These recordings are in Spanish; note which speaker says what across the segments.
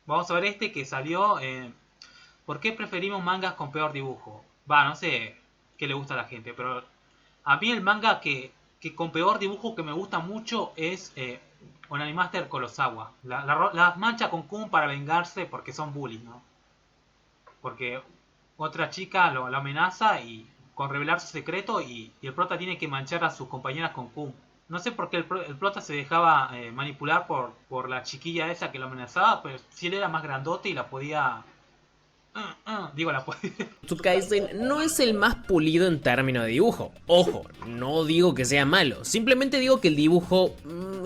Speaker 1: Vamos a ver este que salió. ¿Por qué preferimos mangas con peor dibujo? Va, no sé qué le gusta a la gente, pero a mí el manga que con peor dibujo que me gusta mucho es Onanimaster Kurosawa. La mancha con Kun para vengarse porque son bullies, ¿no? Porque otra chica lo amenaza y con revelar su secreto y el prota tiene que manchar a sus compañeras con Kun. No sé por qué el prota se dejaba manipular por la chiquilla esa que lo amenazaba, pero si él era más grandote y la podía... digo, la podía...
Speaker 2: Jujutsu Kaisen no es el más pulido en términos de dibujo. Ojo, no digo que sea malo, simplemente digo que el dibujo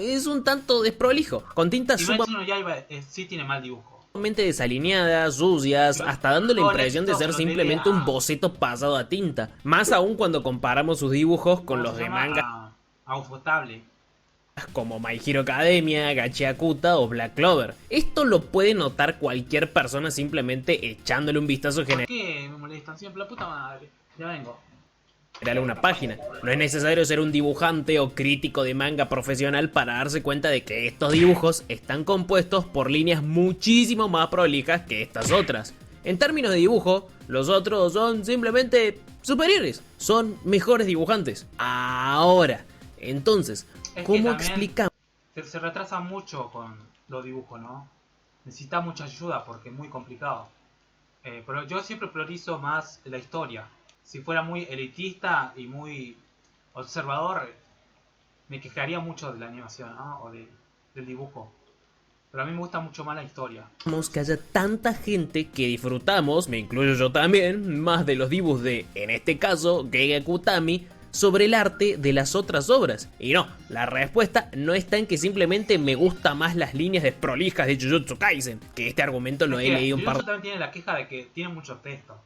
Speaker 2: es un tanto desprolijo, con tintas
Speaker 1: Y Kimetsu no Yaiba sí tiene mal dibujo.
Speaker 2: sumamente desalineadas, sucias,
Speaker 1: Pero
Speaker 2: hasta dando la
Speaker 1: todo el
Speaker 2: impresión de
Speaker 1: éxito
Speaker 2: ser
Speaker 1: se lo debe
Speaker 2: simplemente un boceto pasado a tinta. Más aún cuando comparamos sus dibujos con
Speaker 1: ¿cómo
Speaker 2: los
Speaker 1: se
Speaker 2: de
Speaker 1: llama?
Speaker 2: manga
Speaker 1: A Ufotable.
Speaker 2: como My Hero Academia, Gachiakuta o Black Clover. Esto lo puede notar cualquier persona simplemente echándole un vistazo
Speaker 1: ¿Por qué me molestan siempre? La puta madre. Ya vengo.
Speaker 2: general a una página. No es necesario ser un dibujante o crítico de manga profesional para darse cuenta de que estos dibujos están compuestos por líneas muchísimo más prolijas que estas otras. En términos de dibujo, los otros son simplemente superiores, son mejores dibujantes. Ahora, entonces,
Speaker 1: Es que
Speaker 2: ¿cómo
Speaker 1: también
Speaker 2: explicamos?
Speaker 1: se retrasa mucho con los dibujos, ¿no? Necesita mucha ayuda porque es muy complicado. Pero yo siempre priorizo más la historia. Si fuera muy elitista y muy observador, me quejaría mucho de la animación, ¿no? Del dibujo. Pero a mí me gusta mucho más la historia.
Speaker 2: Que haya tanta gente que disfrutamos, me incluyo yo también, más de los dibujos de, en este caso, Gege Kutami, sobre el arte de las otras obras. Y no, la respuesta no está en que simplemente me gustan más las líneas desprolijas de Jujutsu Kaisen, que este argumento lo
Speaker 1: Es
Speaker 2: he
Speaker 1: que
Speaker 2: leído un par
Speaker 1: Jujutsu también tiene la queja de que tiene muchos textos.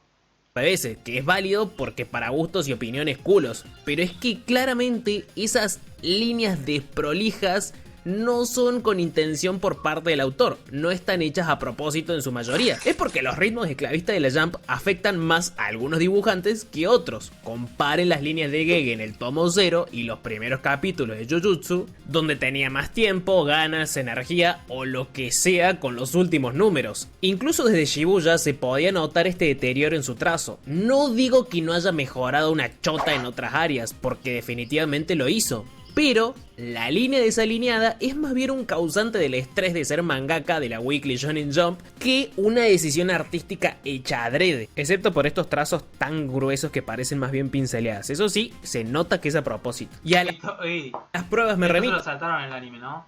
Speaker 2: de veces, que es válido porque para gustos y opiniones culos, pero es que claramente esas líneas desprolijas no son con intención por parte del autor, no están hechas a propósito en su mayoría. Es porque los ritmos esclavistas de la Jump afectan más a algunos dibujantes que otros. Comparen las líneas de Gege en el tomo 0 y los primeros capítulos de Jujutsu, donde tenía más tiempo, ganas, energía o lo que sea con los últimos números. Incluso desde Shibuya se podía notar este deterioro en su trazo. No digo que no haya mejorado una chota en otras áreas, porque definitivamente lo hizo. Pero la línea desalineada es más bien un causante del estrés de ser mangaka de la Weekly Shonen Jump que una decisión artística hecha adrede, excepto por estos trazos tan gruesos que parecen más bien pinceladas. Eso sí, se nota que es a propósito. Y a las pruebas me
Speaker 1: esto se
Speaker 2: remito.
Speaker 1: lo saltaron en el anime, ¿no?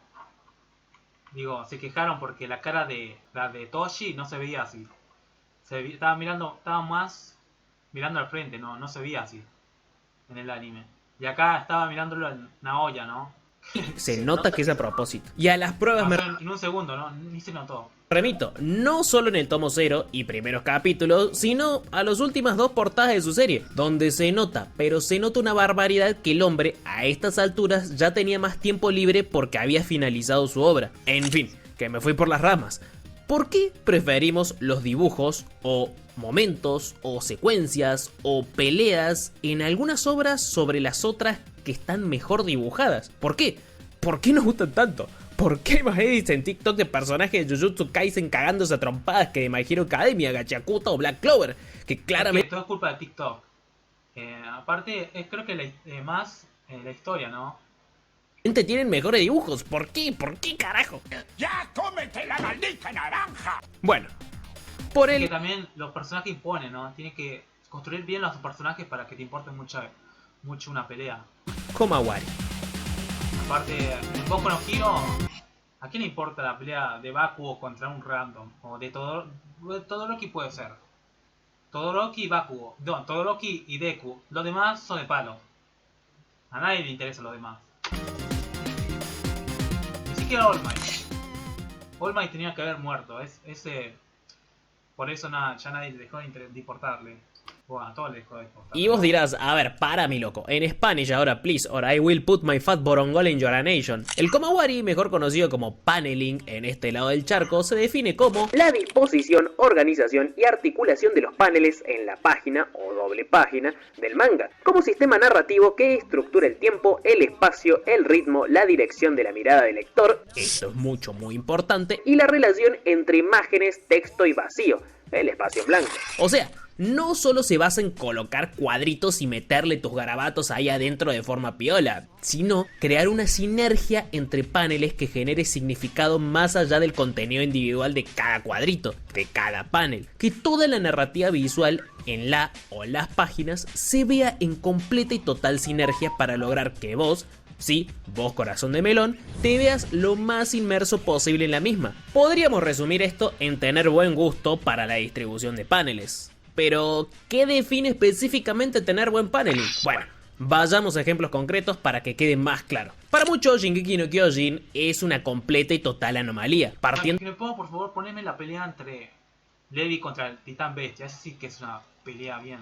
Speaker 1: Digo, se quejaron porque la de Toshi no se veía así. Estaba mirando, estaba más mirando al frente, no se veía así en el anime. Y acá estaba mirándolo en Naoya, ¿no?
Speaker 2: Se nota que es a propósito. Y a las pruebas me
Speaker 1: En un segundo, ¿no? Ni se notó.
Speaker 2: remito, no solo en el tomo 0 y primeros capítulos, sino a las últimas dos portadas de su serie, donde se nota, pero se nota una barbaridad que el hombre a estas alturas ya tenía más tiempo libre porque había finalizado su obra. En fin, que me fui por las ramas. ¿Por qué preferimos los dibujos o momentos o secuencias o peleas en algunas obras sobre las otras que están mejor dibujadas? ¿Por qué? ¿Por qué nos gustan tanto? ¿Por qué hay más edits en TikTok de personajes de Jujutsu Kaisen cagándose a trompadas que de My Hero Academia, Gachiakuta o Black Clover? Que claramente
Speaker 1: Todo es culpa de TikTok. Aparte, creo que más la historia, ¿no?
Speaker 2: tienen mejores dibujos. ¿Por qué? ¿Por qué carajo?
Speaker 3: ¡Ya cómete la maldita naranja!
Speaker 2: Bueno, por
Speaker 1: Que
Speaker 2: el
Speaker 1: también los personajes imponen, ¿no? Tienes que construir bien los personajes para que te importe mucho una pelea.
Speaker 2: Komawari.
Speaker 1: Aparte, en Boku no Hero, ¿a quién le importa la pelea de Bakugo contra un random? O de Todoroki puede ser. Todoroki y Bakugo. No, Todoroki y Deku. Los demás son de palo. A nadie le interesa los demás. Ni siquiera All Might. All Might tenía que haber muerto. Por eso ya nadie le dejó de importarle. Bueno, a todos les jode esto.
Speaker 2: Y vos dirás, a ver, para mi loco, en Spanish ahora please, or I will put my fat borongol in your nation. El komawari, mejor conocido como paneling en este lado del charco, se define como la disposición, organización y articulación de los paneles en la página o doble página del manga, como sistema narrativo que estructura el tiempo, el espacio, el ritmo, la dirección de la mirada del lector, esto es muy importante, y la relación entre imágenes, texto y vacío, el espacio en blanco. O sea, no solo se basa en colocar cuadritos y meterle tus garabatos ahí adentro de forma piola, sino crear una sinergia entre paneles que genere significado más allá del contenido individual de cada cuadrito, de cada panel. Que toda la narrativa visual en la o las páginas se vea en completa y total sinergia para lograr que vos, sí, vos corazón de melón, te veas lo más inmerso posible en la misma. Podríamos resumir esto en tener buen gusto para la distribución de paneles. Pero, ¿qué define específicamente tener buen paneling? Bueno, vayamos a ejemplos concretos para que quede más claro. Para muchos, Shingeki no Kyojin es una completa y total anomalía.
Speaker 1: ¿Me puedo, por favor, ponerme la pelea entre Levi contra el Titán Bestia? Esa sí que es una pelea bien...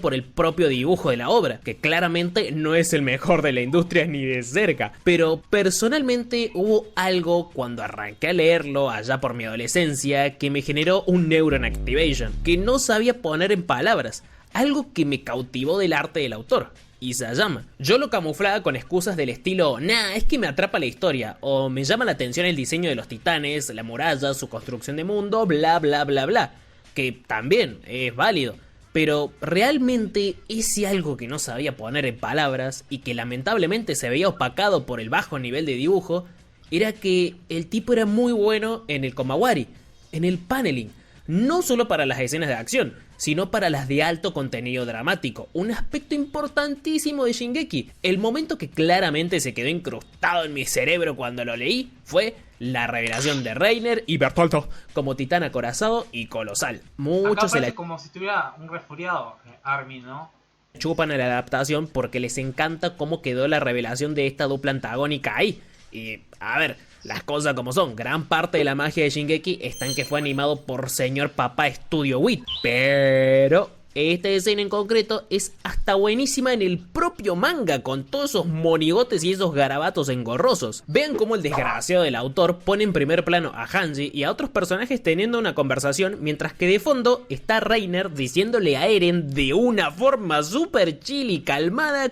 Speaker 2: por el propio dibujo de la obra, que claramente no es el mejor de la industria ni de cerca, pero personalmente hubo algo cuando arranqué a leerlo allá por mi adolescencia que me generó un neuron activation, que no sabía poner en palabras, algo que me cautivó del arte del autor. Isayama. Yo lo camuflaba con excusas del estilo, nah, es que me atrapa la historia, o me llama la atención el diseño de los titanes, la muralla, su construcción de mundo, bla bla bla bla, que también es válido. Pero realmente ese algo que no sabía poner en palabras y que lamentablemente se veía opacado por el bajo nivel de dibujo, era que el tipo era muy bueno en el komawari, en el paneling, no solo para las escenas de acción, sino para las de alto contenido dramático, un aspecto importantísimo de Shingeki. El momento que claramente se quedó incrustado en mi cerebro cuando lo leí fue la revelación de Reiner y Bertoldo como titán acorazado y colosal. Muchos se la...
Speaker 1: como si tuviera un resfriado, Armin, ¿no?
Speaker 2: Chupan a la adaptación porque les encanta cómo quedó la revelación de esta dupla antagónica ahí. Y, a ver, las cosas como son, gran parte de la magia de Shingeki está en que fue animado por señor papá Studio Wit. Pero esta escena en concreto es hasta buenísima en el propio manga, con todos esos monigotes y esos garabatos engorrosos. Vean cómo el desgraciado del autor pone en primer plano a Hanji y a otros personajes teniendo una conversación, mientras que de fondo está Reiner diciéndole a Eren de una forma súper chill y calmada: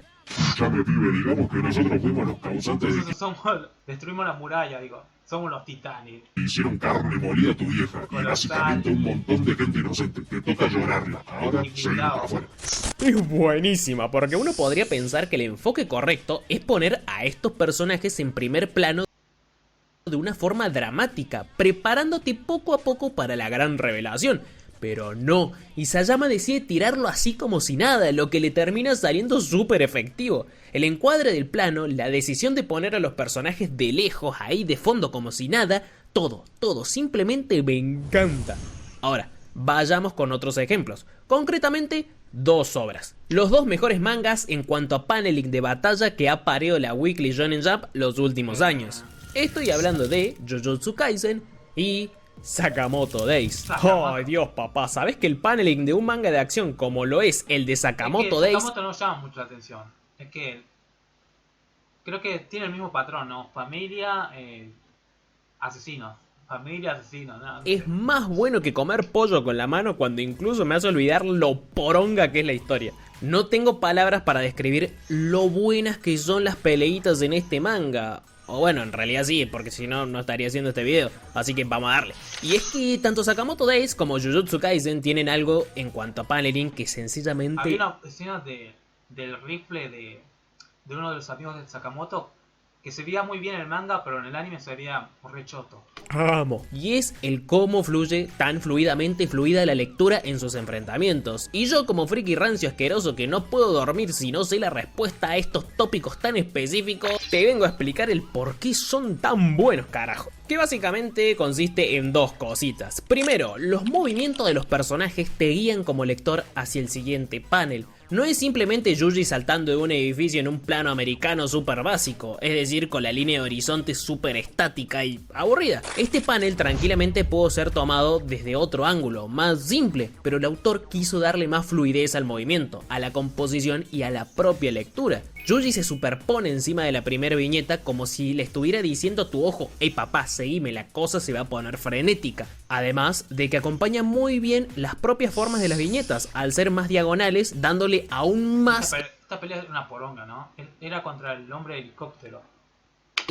Speaker 4: ya me pibe, digamos que nosotros fuimos los causantes de que
Speaker 1: destruimos la muralla, digo. Somos los titanes.
Speaker 4: hicieron carne molida a tu vieja y básicamente un montón de gente inocente. Te toca llorarla. Ahora seguimos para afuera.
Speaker 2: Es buenísima, porque uno podría pensar que el enfoque correcto es poner a estos personajes en primer plano de una forma dramática, preparándote poco a poco para la gran revelación. Pero no, Isayama decide tirarlo así como si nada, lo que le termina saliendo súper efectivo. El encuadre del plano, la decisión de poner a los personajes de lejos ahí de fondo como si nada, todo simplemente me encanta. Ahora, vayamos con otros ejemplos, concretamente dos obras. Los dos mejores mangas en cuanto a paneling de batalla que ha parido la Weekly Shonen Jump los últimos años. Estoy hablando de Jujutsu Kaisen y Sakamoto Days. Ay, Dios, papá, ¿sabes que el paneling de un manga de acción como lo es el de Sakamoto Days?
Speaker 1: Sakamoto no llama mucho la atención. Es que creo que tiene el mismo patrón, ¿no? Familia, asesinos. Familia, asesinos, ¿no?
Speaker 2: Es más bueno que comer pollo con la mano, cuando incluso me hace olvidar lo poronga que es la historia. No tengo palabras para describir lo buenas que son las peleitas en este manga. O bueno, en realidad sí, porque si no, no estaría haciendo este video. Así que vamos a darle. Y es que tanto Sakamoto Days como Jujutsu Kaisen tienen algo en cuanto a paneling que sencillamente...
Speaker 1: Había una escena del rifle de uno de los amigos de Sakamoto que se veía muy bien en el manga, pero en el anime se veía rechoto.
Speaker 2: Amo. Y es el cómo fluye tan fluidamente fluida la lectura en sus enfrentamientos. Y yo, como friki rancio asqueroso que no puedo dormir si no sé la respuesta a estos tópicos tan específicos, te vengo a explicar el por qué son tan buenos, carajo. Que básicamente consiste en dos cositas. Primero, los movimientos de los personajes te guían como lector hacia el siguiente panel, No es simplemente Yuji saltando de un edificio en un plano americano súper básico, es decir, con la línea de horizonte súper estática y aburrida. Este panel tranquilamente pudo ser tomado desde otro ángulo, más simple, pero el autor quiso darle más fluidez al movimiento, a la composición y a la propia lectura. Yuji se superpone encima de la primera viñeta como si le estuviera diciendo a tu ojo: hey papá, seguime, la cosa se va a poner frenética. Además de que acompaña muy bien las propias formas de las viñetas, al ser más diagonales, dándole aún más
Speaker 1: Esta pelea es una poronga, ¿no? Era contra el hombre helicóptero.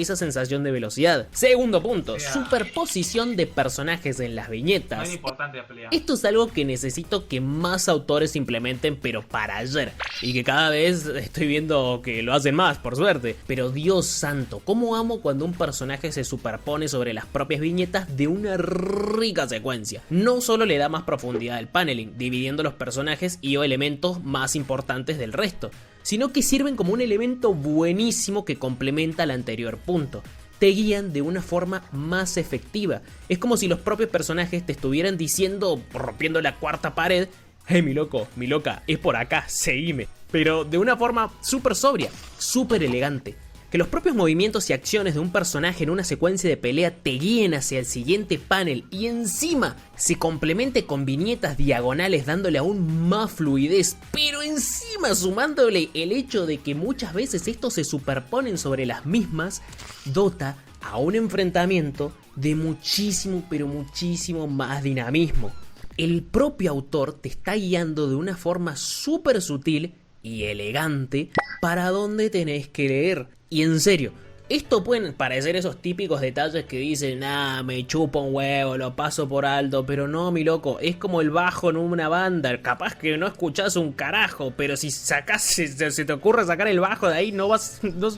Speaker 2: esa sensación de velocidad. Segundo punto, superposición de personajes en las
Speaker 1: No
Speaker 2: viñetas.
Speaker 1: es importante la pelea.
Speaker 2: Esto es algo que necesito que más autores implementen, pero para ayer. Y que cada vez estoy viendo que lo hacen más, por suerte. Pero Dios santo, cómo amo cuando un personaje se superpone sobre las propias viñetas de una rica secuencia. No solo le da más profundidad al paneling, dividiendo los personajes y o elementos más importantes del resto, sino que sirven como un elemento buenísimo que complementa al anterior punto. Te guían de una forma más efectiva. Es como si los propios personajes te estuvieran diciendo, rompiendo la cuarta pared: hey mi loco, mi loca, es por acá, seguime. Pero de una forma súper sobria, súper elegante. Que los propios movimientos y acciones de un personaje en una secuencia de pelea te guíen hacia el siguiente panel y encima se complemente con viñetas diagonales dándole aún más fluidez, pero encima sumándole el hecho de que muchas veces estos se superponen sobre las mismas, dota a un enfrentamiento de muchísimo, pero muchísimo más dinamismo. El propio autor te está guiando de una forma súper sutil y elegante para dónde tenés que leer. Y en serio, esto pueden parecer esos típicos detalles que dicen: ah, me chupa un huevo, lo paso por alto. Pero no, mi loco, es como el bajo en una banda. Capaz que no escuchás un carajo, pero si sacás, si te ocurre sacar el bajo de ahí,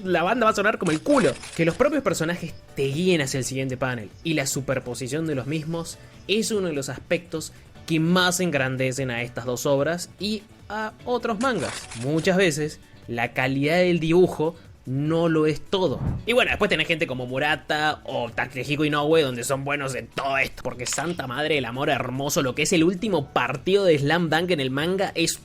Speaker 2: la banda va a sonar como el culo. Que los propios personajes te guíen hacia el siguiente panel y la superposición de los mismos es uno de los aspectos que más engrandecen a estas dos obras y a otros mangas. Muchas veces la calidad del dibujo no lo es todo. Y bueno, después tenés gente como Murata o Takehiko Inoue, donde son buenos en todo esto. Porque santa madre, el amor hermoso, lo que es el último partido de Slam Dunk en el manga es...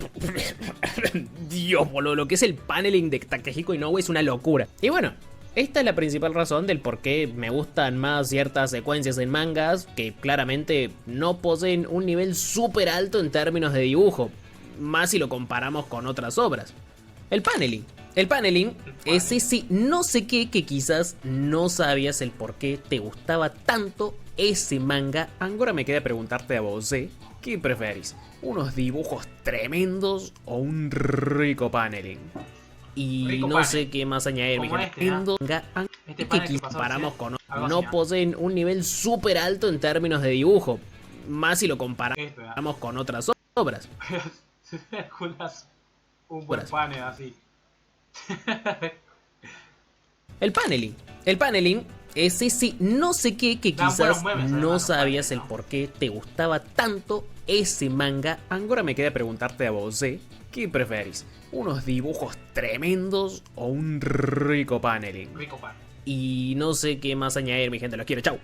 Speaker 2: Dios, boludo, lo que es el paneling de Takehiko Inoue es una locura. Y bueno, esta es la principal razón del por qué me gustan más ciertas secuencias en mangas que claramente no poseen un nivel súper alto en términos de dibujo, más si lo comparamos con otras obras. El paneling. El paneling es ese no sé qué que quizás no sabías el por qué te gustaba tanto ese manga. Ahora me queda preguntarte a vos, ¿qué preferís? ¿Unos dibujos tremendos o un rico paneling? Y rico no sé qué más añadir, mi gente. Este que comparamos con no poseen un nivel súper alto en términos de dibujo, más si lo comparamos con otras obras.
Speaker 1: Un buen panel así.
Speaker 2: El paneling es ese no sé qué que quizás no sabías el por qué te gustaba tanto ese manga. Ahora me queda preguntarte a vos, ¿qué preferís? ¿Unos dibujos tremendos o un rico paneling?
Speaker 1: Rico paneling.
Speaker 2: Y no sé qué más añadir, mi gente, los quiero, chau.